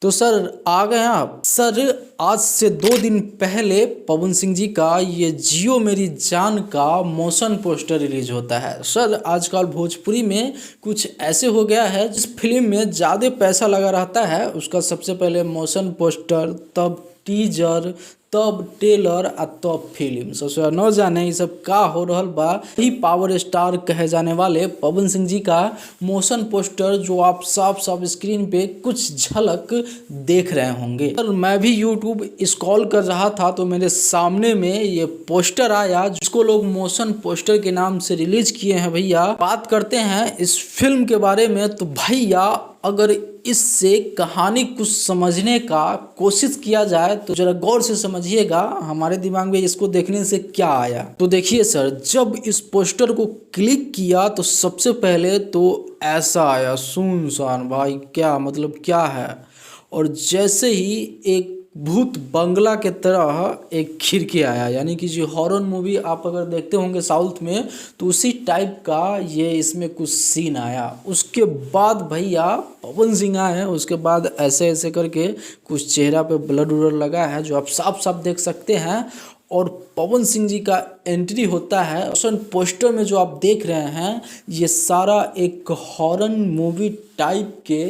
तो सर आ गए आप सर। आज से 2 दिन पहले पवन सिंह जी का ये जियो मेरी जान का मोशन पोस्टर रिलीज होता है। सर आजकल भोजपुरी में कुछ ऐसे हो गया है, जिस फिल्म में ज़्यादा पैसा लगा रहता है उसका सबसे पहले मोशन पोस्टर, तब टीजर, तब ट्रेलर आ तब फिल्म। ससुरा न जाने ये सब का हो रहल बा। ही पावर स्टार कहे जाने वाले पवन सिंह जी का मोशन पोस्टर जो आप साफ साफ स्क्रीन पे कुछ झलक देख रहे होंगे। और मैं भी यूट्यूब स्क्रॉल कर रहा था तो मेरे सामने में ये पोस्टर आया, जिसको लोग मोशन पोस्टर के नाम से रिलीज किए हैं। भैया बात करते हैं इस फिल्म के बारे में, तो भैया अगर इससे कहानी कुछ समझने का कोशिश किया जाए तो जरा गौर से समझिएगा हमारे दिमाग में इसको देखने से क्या आया। तो देखिए सर, जब इस पोस्टर को क्लिक किया तो सबसे पहले तो ऐसा आया सुनसान, भाई क्या मतलब क्या है। और जैसे ही एक भूत बंगला के तरह एक खिड़की आया, यानी कि जो हॉरर मूवी आप अगर देखते होंगे साउथ में, तो उसी टाइप का ये इसमें कुछ सीन आया। उसके बाद भैया पवन सिंह आए, उसके बाद ऐसे ऐसे करके कुछ चेहरा पे ब्लड उलर लगा है जो आप साफ साफ देख सकते हैं। और पवन सिंह जी का एंट्री होता है। पोस्टर में जो आप देख रहे हैं ये सारा एक हॉरर मूवी टाइप के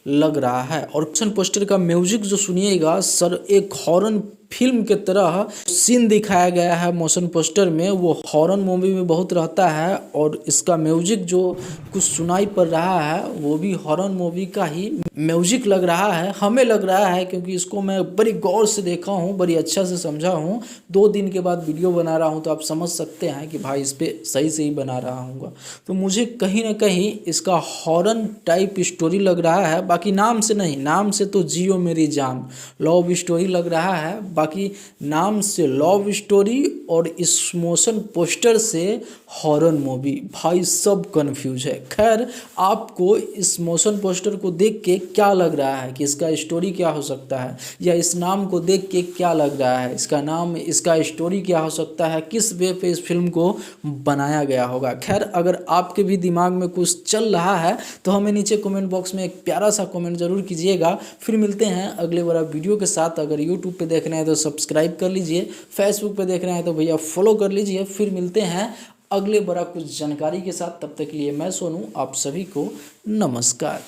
लग रहा है। और एक्शन पोस्टर का म्यूजिक जो सुनिएगा सर, एक हॉरर फिल्म के तरह सीन दिखाया गया है मोशन पोस्टर में, वो हॉरर मूवी में बहुत रहता है। और इसका म्यूजिक जो कुछ सुनाई पड़ रहा है वो भी हॉरर मूवी का ही म्यूजिक लग रहा है, हमें लग रहा है, क्योंकि इसको मैं बड़ी गौर से देखा हूँ, बड़ी अच्छा से समझा हूँ। 2 दिन के बाद वीडियो बना रहा हूँ तो आप समझ सकते हैं कि भाई इस पर सही से ही बना रहा हूँ। तो मुझे कहीं ना कहीं इसका हॉरर टाइप स्टोरी लग रहा है, बाकी नाम से नहीं। नाम से तो जियो मेरी जान लव स्टोरी लग रहा है, बाकी नाम से लव स्टोरी और इस मोशन पोस्टर से हॉरर मूवी, भाई सब कंफ्यूज है। खैर आपको इस मोशन पोस्टर को देख के क्या लग रहा है कि इसका स्टोरी क्या हो सकता है, या इस नाम को देख के क्या लग रहा है इसका नाम, इसका स्टोरी क्या हो सकता है, किस वे पे इस फिल्म को बनाया गया होगा। खैर अगर आपके भी दिमाग में कुछ चल रहा है तो हमें नीचे कमेंट बॉक्स में एक प्यारा सा कमेंट जरूर कीजिएगा। फिर मिलते हैं अगले बड़ा वीडियो के साथ। अगर यूट्यूब पे देख रहे हैं तो सब्सक्राइब कर लीजिए, फेसबुक पे देख रहे हैं तो भैया फॉलो कर लीजिए। फिर मिलते हैं अगले बड़ा कुछ जानकारी के साथ, तब तक के लिए मैं सोनू आप सभी को नमस्कार।